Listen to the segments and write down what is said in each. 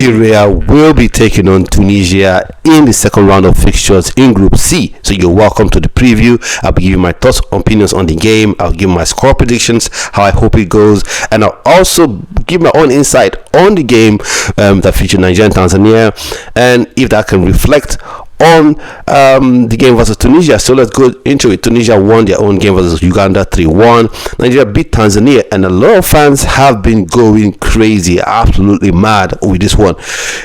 Nigeria will be taking on Tunisia in the second round of fixtures in Group C. So you're welcome to the preview. I'll be giving my thoughts, opinions on the game. I'll give my score predictions, how I hope it goes, and I'll also give my own insight on the game that featured Nigeria and Tanzania, and if that can reflect on the game versus Tunisia. So let's go into it. Tunisia won their own game versus Uganda 3-1. Nigeria beat Tanzania, and a lot of fans have been going crazy, absolutely mad with this one.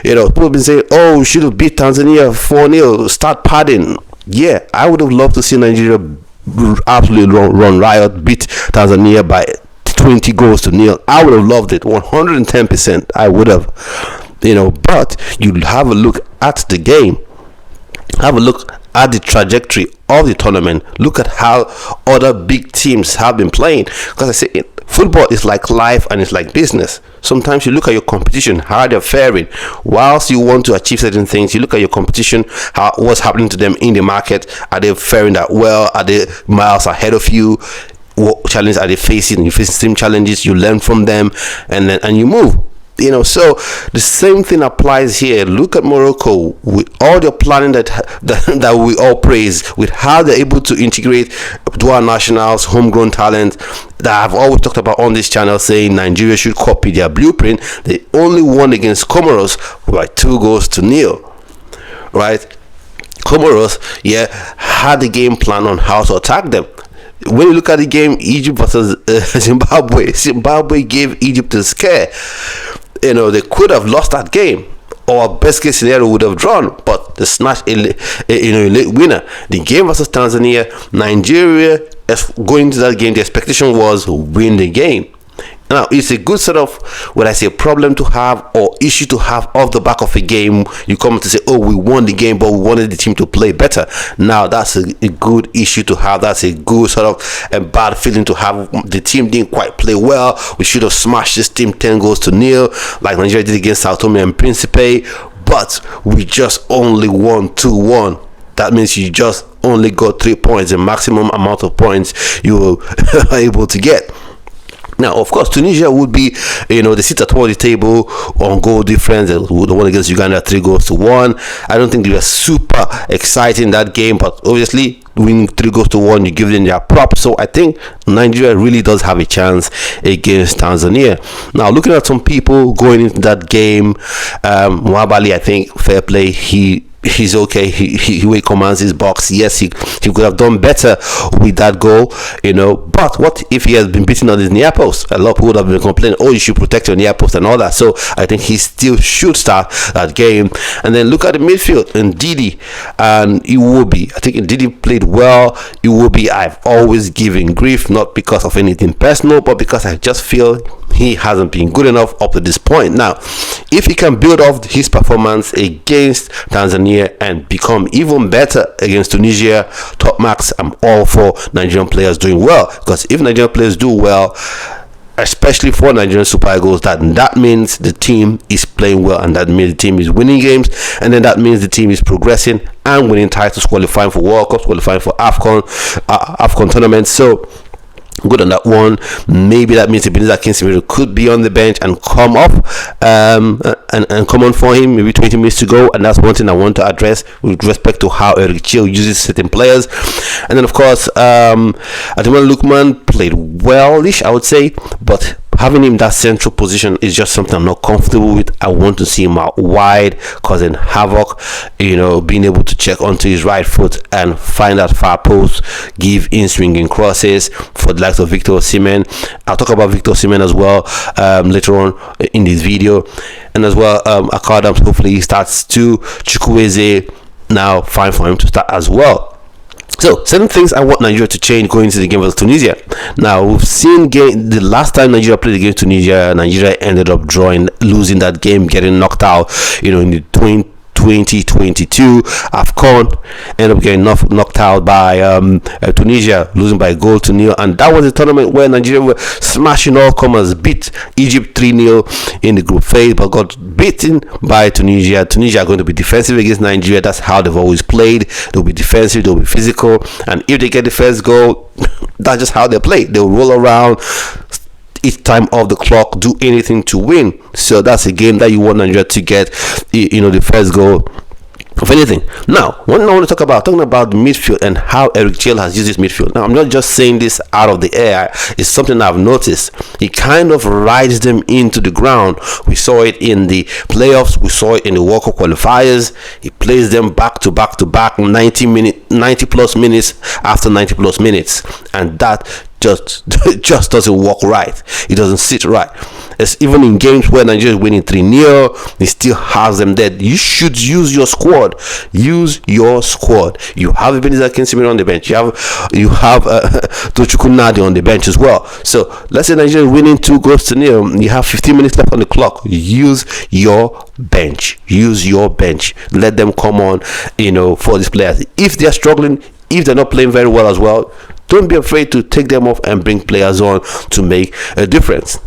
People have been saying, oh, we should have beat Tanzania 4-0, start padding. Yeah, I would have loved to see Nigeria absolutely run riot, beat Tanzania by 20 goals to nil. I would have loved it 110%. I would have, but you have a look at the game. Have a look at the trajectory of the tournament. Look at how other big teams have been playing. Because I say football is like life and it's like business. Sometimes you look at your competition, how they're faring. Whilst you want to achieve certain things, you look at your competition, what's happening to them in the market. Are they faring that well? Are they miles ahead of you? What challenges are they facing? You face the same challenges, you learn from them, and you move. So the same thing applies here. Look at Morocco with all the planning that we all praise, with how they're able to integrate dual nationals, homegrown talent that I've always talked about on this channel, saying Nigeria should copy their blueprint. They only won against Comoros by 2-0, right? Comoros, had the game plan on how to attack them. When you look at the game, Egypt versus Zimbabwe gave Egypt a scare. They could have lost that game, or best case scenario would have drawn, but they snatched a late winner. The game versus Tanzania, Nigeria, going to that game, the expectation was win the game. Now, it's a good sort of, when I say problem to have or issue to have off the back of a game. You come to say, oh, we won the game, but we wanted the team to play better. Now, that's a good issue to have. That's a good sort of a bad feeling to have. The team didn't quite play well. We should have smashed this team 10-0, like Nigeria did against Sao Tome and Principe, but we just only won 2-1. That means you just only got 3 points, the maximum amount of points you were able to get. Now, of course, Tunisia would be, they sit at the table on goal difference. They won against Uganda 3-1. I don't think they were super exciting in that game, but obviously, winning 3-1, you give them their props. So I think Nigeria really does have a chance against Tanzania. Now, looking at some people going into that game, Mwabali, I think, fair play. He's okay. He commands his box. Yes, he could have done better with that goal, But what if he has been beaten on his near post? A lot of people would have been complaining, oh, you should protect your near post and all that. So I think he still should start that game. And then look at the midfield, Ndidi and Iwobi. I think Ndidi played well. Iwobi, I've always given grief, not because of anything personal, but because I just feel he hasn't been good enough up to this point. Now, if he can build off his performance against Tanzania and become even better against Tunisia, top marks, I'm all for Nigerian players doing well. Because if Nigerian players do well, especially for Nigerian Super Eagles, that means the team is playing well, and that means the team is winning games, and then that means the team is progressing and winning titles, qualifying for World Cups, qualifying for AFCON tournaments. So good on that one. Maybe that means Ebenezer Kingsley could be on the bench and come up and come on for him, maybe 20 minutes to go. And that's one thing I want to address with respect to how Eric Chelle uses certain players. And then, of course, Ademola Lookman played well-ish, I would say, but having him in that central position is just something I'm not comfortable with. I want to see him out wide, causing havoc, being able to check onto his right foot and find that far post, give in-swinging crosses for the likes of Victor Osimhen. I'll talk about Victor Osimhen as well later on in this video. And as well, Akadams, hopefully he starts too. Chukwueze, now fine for him to start as well. So, certain things I want Nigeria to change going into the game versus Tunisia. Now, we've seen the last time Nigeria played against Tunisia, Nigeria ended up losing that game, getting knocked out, in the 2022 AFCON, ended up getting knocked out by Tunisia, losing by a goal to nil. And that was a tournament where Nigeria were smashing all comers, beat Egypt 3-0 in the group phase, but got beaten by Tunisia. Tunisia are going to be defensive against Nigeria. That's how they've always played. They'll be defensive, they'll be physical, and if they get the first goal, that's just how they play. They'll roll around, each time off the clock, do anything to win. So that's a game that you want Nigeria to get, the first goal of anything. Now, one thing I want to talking about the midfield and how Eric Chelle has used his midfield. Now, I'm not just saying this out of the air. It's something I've noticed. He kind of rides them into the ground. We saw it in the playoffs. We saw it in the World Cup qualifiers. He plays them back to back to back, 90 plus minutes after 90 plus minutes, and that just doesn't work right. It doesn't sit right. It's even in games where Nigeria is winning 3-0, he still has them there. You should use your squad. Use your squad. You have Ebenezer Kinsimir on the bench. You have Tochukwu Nadi on the bench as well. So let's say Nigeria is winning 2-0. You have 15 minutes left on the clock. Use your bench. Use your bench. Let them come on, for these players. If they are struggling, if they're not playing very well as well, don't be afraid to take them off and bring players on to make a difference.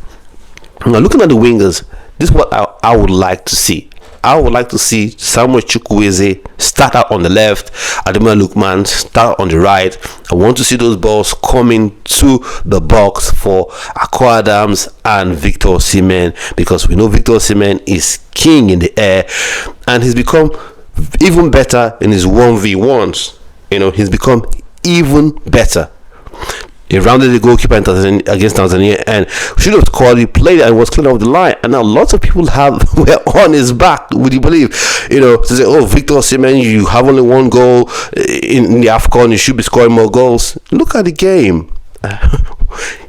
Now, looking at the wingers, this is what I would like to see. I would like to see Samuel Chukwueze start out on the left, Ademola Lookman start on the right. I want to see those balls coming to the box for Akwa Adams and Victor Osimhen, because we know Victor Osimhen is king in the air, and he's become even better in his 1v1s. He's become even better. He rounded the goalkeeper against Tanzania and should have scored. He played and was clean off the line. And now lots of people were on his back. Would you believe? To say, oh, Victor Osimhen, you have only one goal in the AFCON. You should be scoring more goals. Look at the game.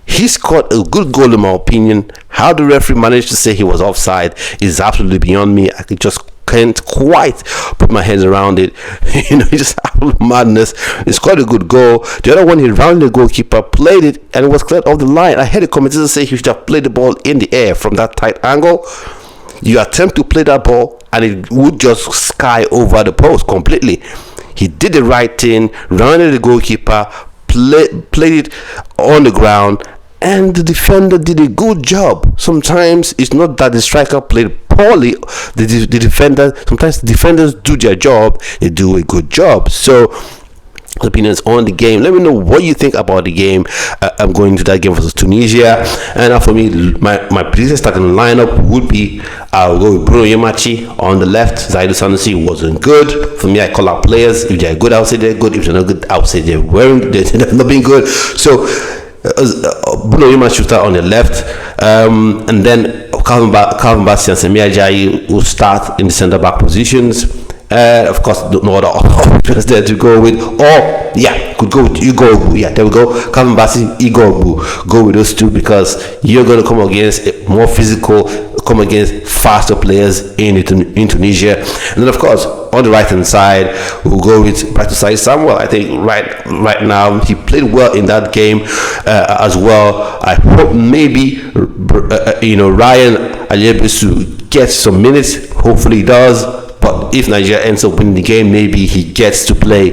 He scored a good goal, in my opinion. How the referee managed to say he was offside is absolutely beyond me. I can't quite put my head around it. It's just absolute madness. He scored a good goal. The other one, he rounded the goalkeeper, played it, and it was cleared off the line. I heard the commentators say he should have played the ball in the air from that tight angle. You attempt to play that ball, and it would just sky over the post completely. He did the right thing, rounded the goalkeeper, played it on the ground, and the defender did a good job. Sometimes it's not that the striker played poorly. The defender, sometimes the defenders do their job, they do a good job. So, opinions on the game. Let me know what you think about the game. I'm going to that game versus Tunisia, and for me, my prediction starting lineup would be I'll go with Bruno Yemachi on the left. Zaidu Sanusi wasn't good. For me, I call out players. If they're good, I'll say they're good. If they're not good, I'll say they're not being good. So Bruno Yemachi should start on the left, and then Calvin Bassey and Semi Ajayi will start in the centre back positions. Of course, no other options there to go with. Or could go with Igor. Yeah, there we go. Calvin Bassey, Igor. Go with those two, because you're going to come against a more physical, come against faster players in Tunisia. And then, of course, on the right hand side, we'll go with Bright Samuel. I think right now he played well in that game as well. I hope maybe Ryan Aliebesu gets some minutes. Hopefully he does. But if Nigeria ends up winning the game, maybe he gets to play,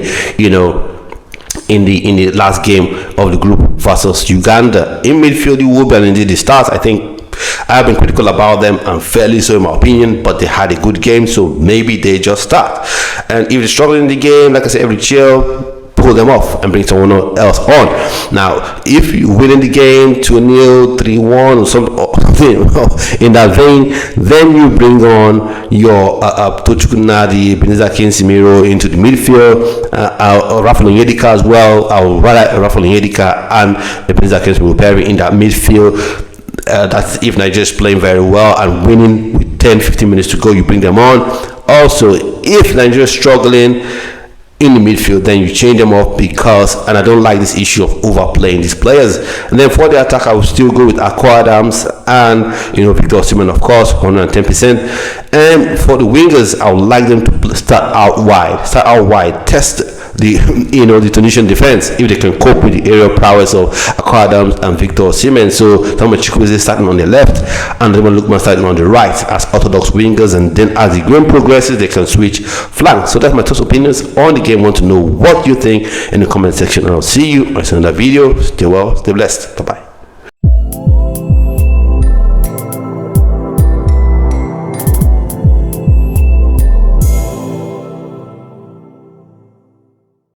in the last game of the group versus Uganda. In midfield, you will be indeed the stars. I think I've been critical about them, and fairly so in my opinion, but they had a good game, so maybe they just start. And if they're struggling in the game, like I said, Eric Chelle, pull them off and bring someone else on. Now, if you win in the game 2-0, 3-1, or something in that vein, then you bring on your Tochukwu Nadi, Ebenezer Kinsimiro into the midfield, Rafael Onyedika as well. I'll rather Rafael Onyedika and Ebenezer Kinsimiro in that midfield. That's if Nigeria is playing very well and winning with 10-15 minutes to go, you bring them on. Also, if Nigeria is struggling in the midfield, then you change them off, because, and I don't like this issue of overplaying these players. And then for the attack, I will still go with Akwa Adams and Victor Osimhen, of course, 110%. And for the wingers, I would like them to start out wide, test the Tunisian defense, if they can cope with the aerial prowess of Akwa Adams and Victor Osimhen. So Samuel Chukwueze starting on the left and Ademola Lookman starting on the right as orthodox wingers, and then as the game progresses, they can switch flanks. So that's my thoughts, opinions on the game. I want to know what you think in the comment section, and I'll see you in another video. Stay well, stay blessed. Bye bye.